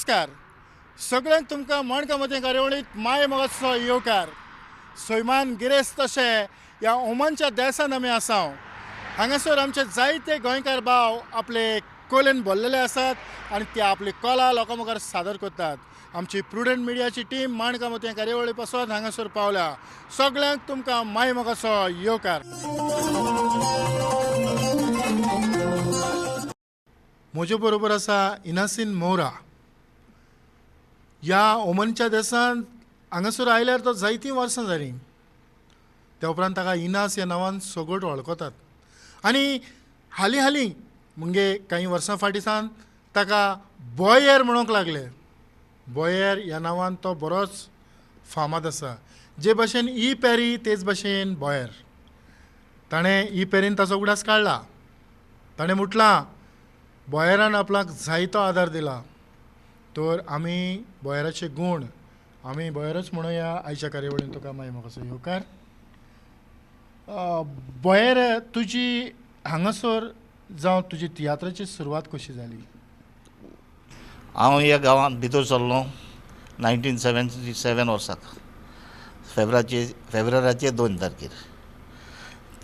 नमस्कार सगळ्यांक तुमकां मणकामती कार्यावळींत माय मोगाचो येवकार. सैमान गिरेस्त तशें ह्या ओमानच्या देशांत आमी आसात. हांगासर आमचे जायते गोंयकार भाव आपले कोलेन भरलेले आसात आनी ते आपली कला लोकां मुखार सादर करतात. आमची प्रुडंट मिडियाची टीम मणकामती कार्यावळी पासून हांगासर पावल्या. सगळ्यांक तुमकां माय मोगाचो येवकार. म्हजे बरोबर आसा इनासीन मोरा. ह्या ओमनच्या देशांत हांगासर आयल्यार तो जायतीं वर्सां जालीं. त्या उपरांत ताका इनास ह्या नांवान सगळ्योट वळखतात. आनी हालीं म्हणजे कांय वर्सां फाटीं सावन ताका बॉयर म्हणूंक लागले. बॉयर ह्या नांवान तो बरोच फामाद आसा. जे भाशेन ई पॅरी तेच भाशेन बॉयर. ताणें ई पॅरीन ताचो उगडास काडला. ताणें म्हटलां बॉयरान आपणाक जायतो आदार दिला, तर आमी बॉयराचे गूण आमी बॉयरच म्हणुया आयच्या कार्यावळीन. तुका मागीर म्हाका येवकार. बॉयर तुजी हांगासर जावं तुजी तियात्राची सुरवात कशी जाली? हांव ह्या गांवांत भितर सरलो 1977 वर्साक फेब्रुवारीचे 2 तारखेर.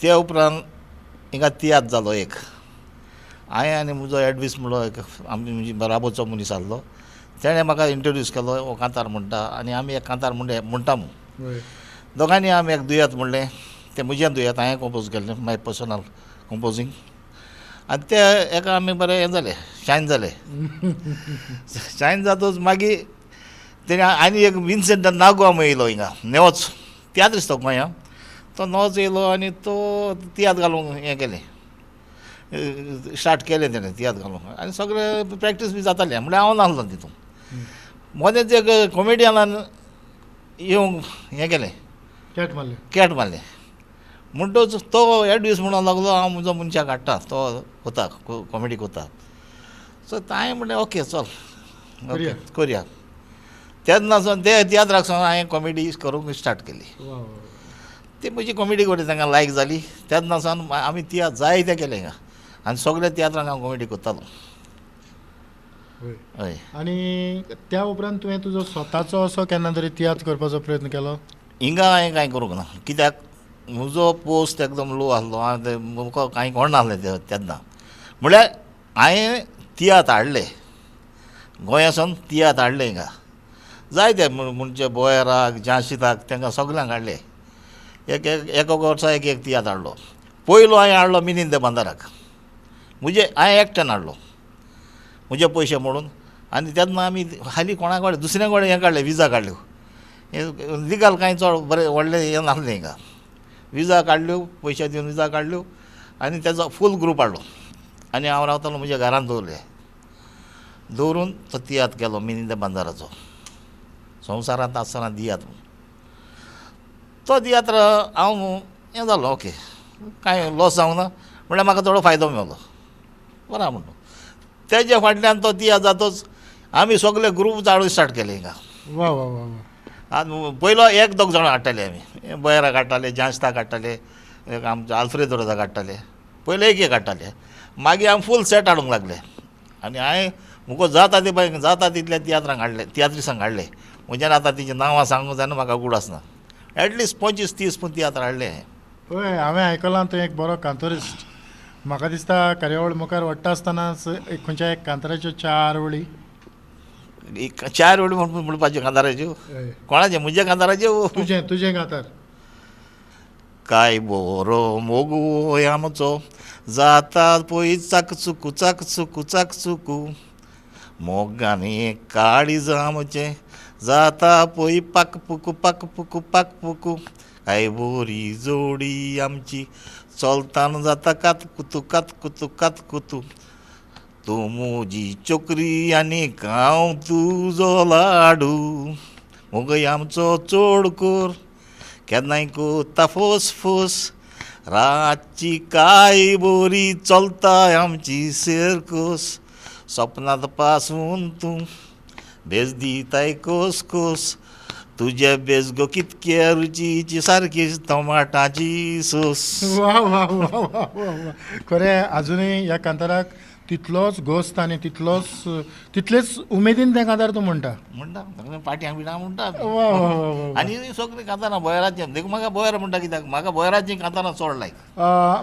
त्या उपरांत हिंगा तियात्र जालो एक. हांवें आनी म्हजो एडवीस म्हणलो एक म्हणजे बराबरचो मनीस आसलो, तेणें म्हाका इंट्रोड्यूस केलो हो कांतार म्हणटा आनी आमी एक कांतार म्हणटा म्हूण. दोगांनी आमी एक दुयेंत म्हणलें. तें म्हजें दुयेंत हांवें कंपोज केल्लें, माय पर्सनल कंपोजींग. आनी ते एका आमी बरें हें जालें, शायन जालें. शायन जातूच मागीर तेणी आनी एक विन्सेंट नागोम येयलो हिंगा नेवोच तियात्र तो गोंया. तो नवोच येयलो आनी तो तियात्र घालूंक हें केलें, स्टार्ट केलें तेणें तियात्र घालूंक. आनी सगळें प्रॅक्टीस बी जातालें म्हणल्यार हांव नासलो तितून. मदेंच एक कॉमेडियनान येवंक हें केलें, कॅट मारलें. म्हणटच तो एडवीस म्हणूंक लागलो हांव म्हजो मनशाक हाडटा, तो कोता कॉमेडी कोता. सो हांवें म्हणलें ओके चल करया. तेन्नासून ते तियात्राक सावन हांवें कॉमेडी करूंक स्टार्ट केली. ती म्हजी कॉमेडी करून तांकां लायक जाली. तेन्ना सावन आमी तियात्र जायते केले हिंगा आनी सगळ्या तियात्रांक हांव कॉमेडी कोत्तालो. हय. आनी त्या उपरांत तुवें तुजो स्वताचो असो केन्ना तरी तियात्र करपाचो प्रयत्न केलो? हिंगा हांवें कांय करूंक ना, कित्याक म्हजो पोस्ट एकदम लो आसलो. म्हाका कांय कोण नासलें तेन्ना. म्हळ्यार हांवें तियात्र हाडले गोंयासून, तियात्र हाडले हिंगा जायते म्हणजे बॉयराक झांशीताक तांकां सगळ्यांक हाडले. एक वर्सा एक तियात्र हाडलो. पयलो हांवें हाडलो मिलिंद बांदाराक. हांवें एकट्यान हाडलो म्हजे पयशे म्हणून. आनी तेन्ना आमी हालीं कोणा कडेन दुसऱ्या कडेन हें काडलें, विजा काडल्यो. लिगल कांय चड बरें व्हडलें हें नासलें हिंगा. विजा काडल्यो, पयशे दिवन विजा काडल्यो आनी तेजो फूल ग्रूप हाडलो. आनी हांव रावतालो म्हज्या घरांत दवरून तो तियात्र केलो मिलिंद बांदाराचो, संवसारांत आसतना तियात्र. तो तियात्र हांव हें जालो ओके, कांय लॉस जावंक ना म्हळ्यार म्हाका थोडो फायदो मेळलो. बरें म्हणून तेजे फाटल्यान तो तियात्र जातूच आमी सगळे ग्रूप हाडूंक स्टार्ट केले हिंगा. वा वा वा वा. आनी पयलो 1-2 जाण हाडटाले आमी. बॉयराक हाडटाले, झांशताक हाडटाले, आमचे आल्फ्रेद रोजाक हाडटाले. पयले एक हाडटाले. मागीर हांव फूल सेट हाडूंक लागले. आनी हांवें मुगो जाता ते पळय जाता तितल्या तियात्रांक हाडले, तियात्रिसांक हाडले. म्हज्यान आतां तिचीं नांवां सांगूंक जायना, म्हाका गूड आसना. एटलिस्ट 25-30 पूण तियात्र हाडले हांवें. पळय हांवें आयकलां तूं एक बरो कांतोरिस्ट. म्हाका दिसता कार्यावळ मुखार वडटा आसतनाच खंयच्या एक कांताराच्यो 4 वळी 4 वळी म्हणपाच्यो कांताराच्यो. कोणाचे? म्हज्या कांताराच्यो. तुजें कांतार. काय बरो मोगू आमचो जाता पळय चाकचुकू चाकचुकू चाकचुकू, मोगांनी काळीज आमचें जाता पळय पाकपुकू पाकपुकू पाकपुकू. काय बरी जोडी आमची चलतान जाता कातकुतू कातकुतू कातकुतू. तूं म्हजी चोकरी आनी हांव तुजो लाडू. मोगय आमचो चोड कोर केन्नाय कोता फोस फोस. रातची काय बरी चलता आमची सेरकोस. सपनांत पासून तूं बेज दिताय कोस कोस. तुजे बेज गो कितके रुचीची सारकीच टमाटाची सोस. वा वा वा वा वा. खरें आजुनूय ह्या कांताराक तितलोच घोस्त आनी तितलेच उमेदीन तें कांतार तूं म्हणटा. म्हणटा पाट्यांक बिटांक म्हणटा आमी. वा वा वा वा. आनी सगळीं कांतारां बोयराचीं देखून म्हाका बोयर म्हणटा कित्याक म्हाका बोयराचीं कांतारां चड लायक.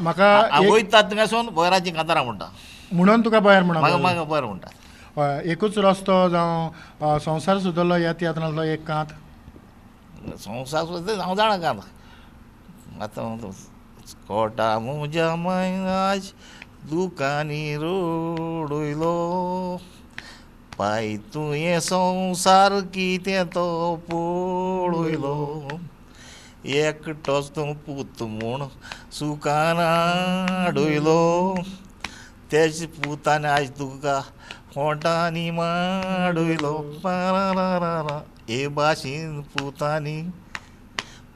म्हाका हांव वयता थिंगासून बोयराचीं कांतारां म्हणटा. म्हणून तुका भायर म्हणा. म्हाका बोयर म्हणटा. हय, एकूच रस्तो जावं संवसार सुदरलो ह्या तियात्रांतलो एक कांत. संवसार सुद्दां हांव जाणा कांत. आतां कोटा म्हज्या मायनाज दुकानी रोडयलो पाय तुवें संवसार कितें तो पळयलो एकटोच तो पूत म्हूण सुखान आडयलो तेज पुतान आयज तुका खोटांनी माडयलो पारारारा हे भाशेन पुतांनी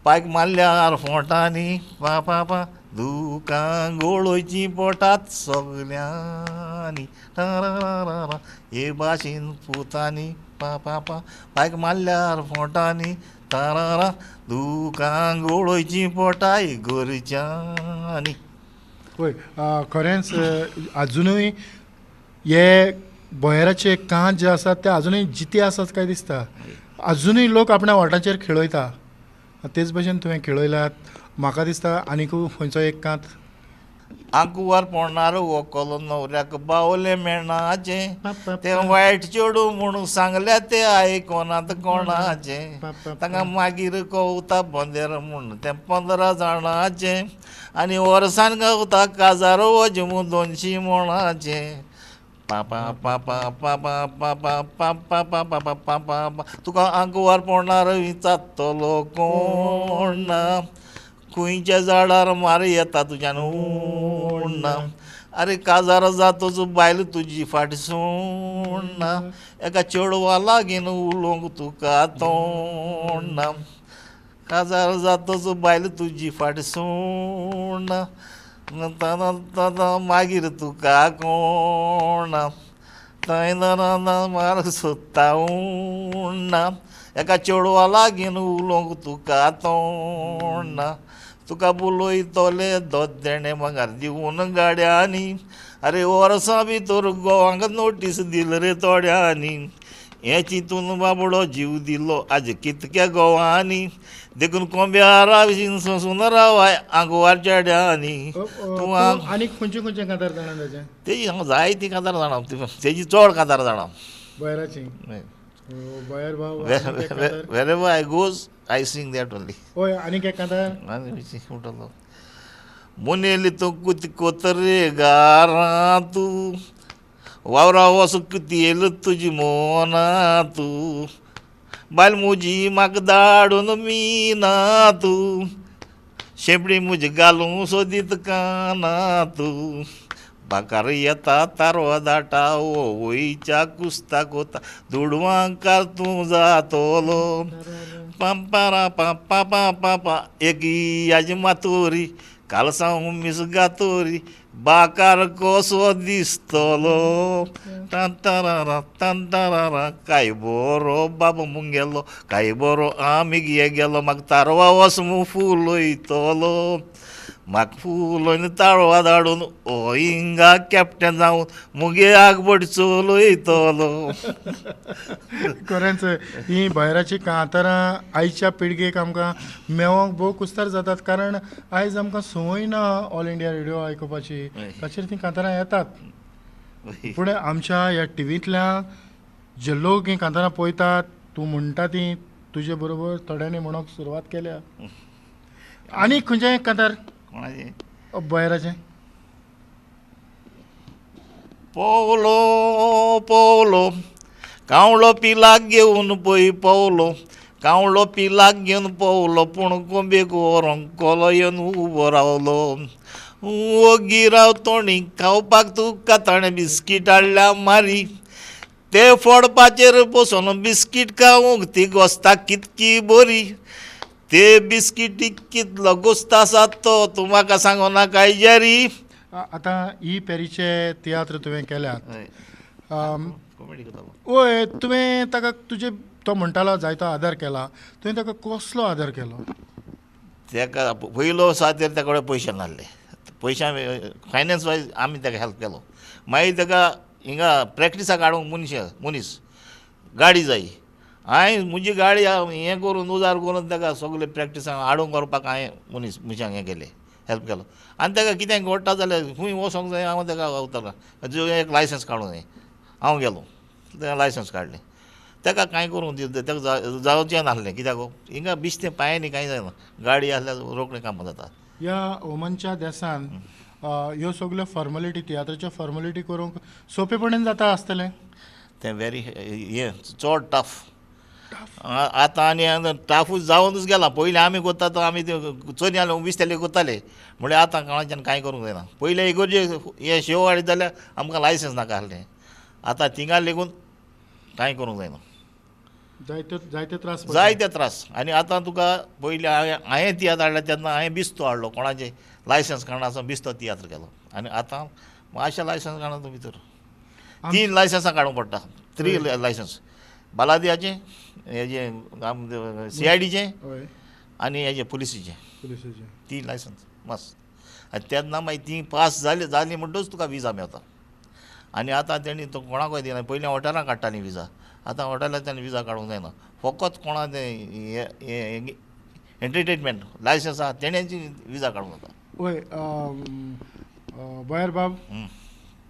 पायक मारल्यार फोंटांनी पा पा पा दुकां गोळोयची पोटात सगल्यांनी टारारारा हे भाशेन पुतांनी पा पा पा पायक मारल्यार फोंटांनी तारारा दुकां गोळोयची पोटाय गोरच्यांनी. पळय, खरेंच अजुनूय हे बोयराचे कांत जे आसात ते अजुनूय जिते आसात काय दिसता. अजुनूय लोक आपणा वाटाचेर खेळयता. तेच भशेन तुवें खेळयल्यात. म्हाका दिसता आनीकूय खंयचो एक कांत. आंकुवार पडणार व्हंकलो न्हवऱ्याक बावले मेणाचे ते वायट चेडू म्हणून सांगल्या ते आयकोनात कोणाचे तांकां मागीर कवता बंदेर म्हूण ते 15 जाणांचे आनी वर्सान गावता काजार वजमू 200 मोणाचे. पापा पापा पापा पापा पापा पापा पापा पापा तुका आंकुवार पडणार विचारतलो कोण ना खंयच्या झाडार मार येता तुज्यान उडना अरे काजार जातोच बायल तुजी फाट सोडना एका चेडवा लागीन उलोवंक तुका तोंड ना काजार जातोच बायल तुजी फाट सोडना मागीर तुका कोण ना थंय मार सोदता उडना एका चेडवा लागीन उलोवंक तुका तोंड ना तुका बुलयतले दोद्देणे भांगार दिवन गाड्यांनी अरे वर्सां भितर गोवांक नोटीस दिल रे थोड्यांनी हें चिंतून बाबडो जीव दिलो आज कितक्या गोवांनी देखून कोंब्यारा सोंसून रावाय आंकुवार चेड्यांनी. आनी खंयचे खंयचे कांतार जाणा ताचे? तेजी हांव जायतीं कांतार जाणा तेजी चड कांतार जाणा बोयराची. बोयर भाव wherever I goes I sing that only. ओय आनीक एक कांतार म्हणटलो मुनेली तो कुती कोतरे गारा तूं वावरा वस कुती येल तुजी मोना तूं बायल मुजी म्हाका धाडून मीना तूं शेंपडी म्हजी घालूं सोदीत काना तूं भाकार येता तारवा दाटा वयच्या कुस्ता कोता दुडवांकार तूं जातोलो पांपारा पापा पापा पा एक याजी मातोरी कालसां मिस गातोरी बाकार कसो दिसतलो तांतारारा तांतारारा काय बरो बाबा मुंगेलो काय बरो आमी गेलो म्हाका तारवा वसमू फुलयतलो म्हाका फुलोवन ताळवा धाडून ओ हिंगा कॅप्टन जावन मुगे आगबड चलयतलो. खरेंच ही भायराची कांतारां आयच्या पिळगेक आमकां मेळोवंक भोव कुस्तार जातात कारण आयज आमकां संवय ना ऑल इंडिया रेडिओ आयकुपाची ताचेर तीं कांतारां येतात. पूण आमच्या ह्या टिवींतल्यान जे लोक ही कांतारां पळयतात तूं म्हणटा ती तुजे बरोबर थोड्यांनी म्हणूंक सुरवात केल्या. आनी खंयचें कांतार बोयराचें? पोवलो पोवलो कावळो पिलाक घेवन पळय पोवलो कावळो पिलाक घेवन पोवलो पूण कोंबेक व्हरोंक कोलो येवन उबो रावलो. ओगी राव तोणी खावपाक तुका ताणें बिस्कीट हाडल्या मारी ते फोडपाचेर बसून बिस्कीट खावंक ती घोस्ता कितकी बरी ते बिस्किटीक कितलो घोस्त आसा तो तूं म्हाका सांगो नाका जारी. आतां ही पेरीचे तियात्र तुवें केल्यात. कॉमेडी करतालो. ओय तुवें ताका तुजे तो म्हणटालो जायतो आदार केला तुवें ताका कसलो आदार केलो? ताका पयलो सातेर ताका कडेन पयशे नासले पयशा फायनान्स वायज आमी ताका हेल्प केलो मागीर ताका हिंगा प्रॅक्टिसाक हाडूंक मनीस गाडी जाय. हांवें म्हजी गाडी हें करून उजार करून ताका सगळे प्रॅक्टिसाक हाडूंक व्हरपाक हांवें मनीस मनशांक हें केलें, हेल्प केलो. आनी ताका कितें घडटा जाल्यार खंय वचोंक जाय हांव ताका वतालो, जो एक लायसन्स काडूं जाय. हांव गेलो ताका लायसन्स काडलें. ताका कांय करूंक दिवं ताका जावचें नासलें. कित्याक हिंगा बिश्तें पांयांनी कांय जायना, गाडी आसल्यार रोखडें कामां जाता. ह्या ओमनच्या देसान ह्यो सगल्यो फॉर्मेलिटी तियात्राच्यो फॉर्मेलिटी करूंक सोंपेपणीन जाता आसतलें. तें वेरी हें चड टफ. आतां आनी टाफूच जावनूच गेलां. पयलीं आमी करता तो आमी चोरी आसले विसतले करताले, म्हणल्यार आतां कोणाच्यान कांय करूंक जायना. पयलीं इगर्जे हे शेव हाडीत जाल्यार आमकां लायसन्स नाका आसलें. आतां थिंगा लेगून कांय करूंक जायना, जायते त्रास पडटा. जायते त्रास. आनी आतां तुका पयलीं हांवें तियात्र हाडला तेन्ना हांवें बिस्तो हाडलो, कोणाचें लायसन्स काडनासतना बिस्तो तियात्र केलो. आनी आतां मातशें लायसन्स काडना तूं भितर 3 लायसन्सां काडूंक पडटा. 3 लायसन्स बालादियाचें, हेजें CIDचें हय, आनी हेजें पुलिसीचें. पुलिसाचें 3 लायसन्स मस्त. आनी तेन्ना मागीर ती पास जाली म्हणटच तुका विजा मेळटा. आनी आतां तेणी तो कोणाकूय दिना. पयलीं हॉटेलां काडटालीं विजा, आतां हॉटेलांतल्यान विजा काडूंक जायना. फकत कोणा तें एंटरटेनमेंट लायसन्स आहा तेण्याची विजा काडूंक जाता. वय बयर बाब,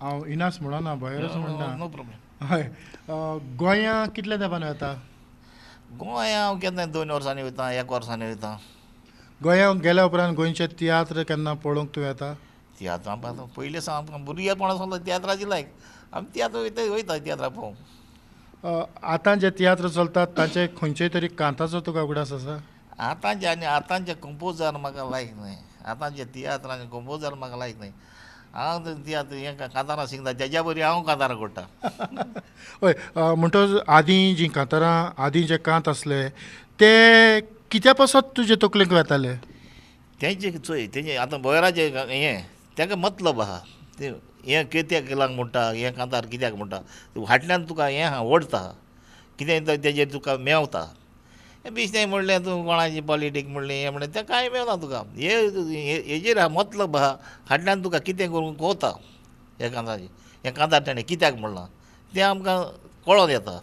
हांव इनास म्हणना बयरच म्हणटा. No problem. हय, गोंया कितल्या तेंपान येता? गोंया हांव केन्ना 2 वर्सांनी वयता, 1 वर्सांनी वयता. गोंया गेल्या उपरांत गोंयचें तियात्र केन्ना पळोवंक तूं येता? तियात्र आमकां पयलीं सावन आमकां भुरगेपणां तियात्राची लायक. आमी तियात्र वयता तियात्रा पळोवंक. आतां जे तियात्र चलतात ताचे खंयचेय तरी कांताचो तुका उगडास आसा? आतांचे आनी आतांचे कंपोजर म्हाका लायक न्हय. आतांचे तियात्राचे कंपोजर म्हाका लायक न्हय. हांव तियात्र हें कांतारां शिकता तेज्या बरी हांव कांतारां करता. हय, म्हणटच आदीं जीं कांतारां आदीं जे कांत आसले ते कित्या पासत तुजे तकलेक येताले? तेंचे चोय तेंचे आतां बयराचे हें तेंका मतलब आहा. ते हें कित्याक लागून म्हणटा, हें कांतार कित्याक म्हणटा, फाटल्यान तुका हें आहा ओडता, कितें तेजेर तुका मेवता. बिश्टें म्हणलें तूं कोणाची पॉलिटीक म्हणलें हें म्हणलें तें कांय मेवना तुका. हेजेर आहा मतलब आहा. फाटल्यान तुका कितें करूंक कोवता हे कांताची. हें कांतार तेणें कित्याक म्हणलां तें आमकां कळोन येता.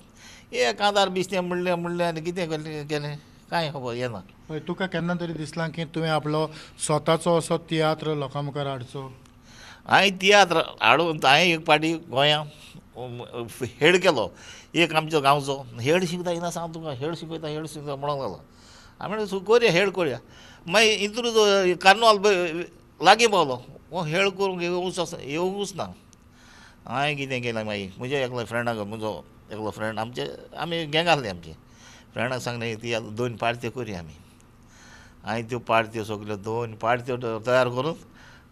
हे कांतार बिश्टें म्हणलें आनी कितें केलें कांय खबर येना. हय, तुका केन्ना तरी दिसलां की तुवें आपलो स्वताचो असो तियात्र लोकां मुखार हाडचो? हांवें तियात्र हाडून हांवें एक पाटी गोंयां हेड केलो. एक आमचो गांवचो हेड शिकता येना सांग तुका, हेड शिकयता म्हणूंक लागलो. हांवें करुया हेड करुया. मागीर इंतूच कार्नवाल लागीं पावलो. हो हेड करूंक येवंकूच ना. हांवें कितें केलें मागीर म्हज्या एकल्या फ्रेंडाक, म्हजो एकलो फ्रेंड आमी गँग आसली आमची, फ्रेंडाक सांगलें ती 2 पार्ट्यो करुया आमी. हांवें त्यो पार्ट्यो सगल्यो 2 पार्ट्यो तयार करून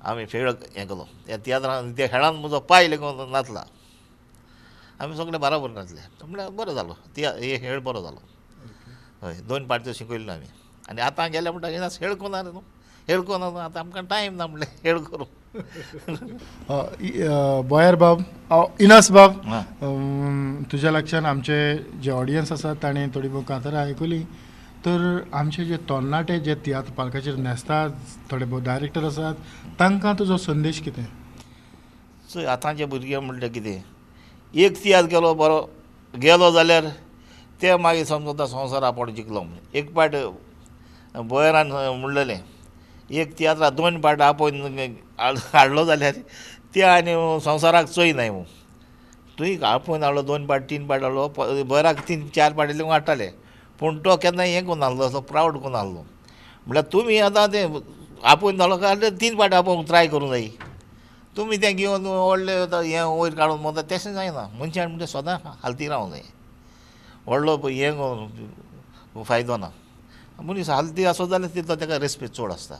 आमी खेळ हें केलो. त्या तियात्रान त्या खेळान म्हजो पांय लेगून नाचला. आमी सगळे बराबर नाचले. म्हणल्यार बरो जालो हे खेळ बरो जालो. हय, 2 पार्ट्यो शिकयल्यो आमी. आनी आतां गेले म्हणटा येना खेळ कोना न्हू, खेळ कोना आतां आमकां टायम ना म्हणलें खेळ करूं. बॉयर बाब, इनास बाब, हां. तुज्या लक्षान आमचे जे ऑडियन्स आसात ताणें थोडी भोव कांतारां आयकलीं. तर आमचे जे तरणाटे जे तियात्र पालकाचेर न्हेसतात, थोडे भोव डायरेक्टर आसात, तांकां तुजो संदेश कितें? सो आतांचे भुरगे म्हणटा कितें, एक तियात्र केलो बरो गेलो जाल्यार ते मागीर समजता संवसार आपूण जिखलो म्हणून. एक पाट बॉयरान म्हणलेलें एक तियात्रा 2 पाट आपोवन हाडलो जाल्यार ते आनी संवसाराक चोय नाय म्हणून. तुवें आपोवन हाडलो 2 पाट 3 पाट हाडलो, बॉयराक 3-4 पाट लेगून हाडटाले. पूण तो केन्ना हें करून नासलो, असो प्रावड करून नासलो. म्हणल्यार तुमी आतां तें आपोवन धाडलो काय 3 पाट आपोवंक ट्राय करूंक जाय. तुमी तें घेवन व्हडलें हें वयर काडून वता तशें जायना. मनशान म्हणटा सदां हालती रावंक जाय. व्हडलो हें करून फायदो ना. मनीस हालती आसत जाल्यार तितलो ताका रेस्पेद चड आसता.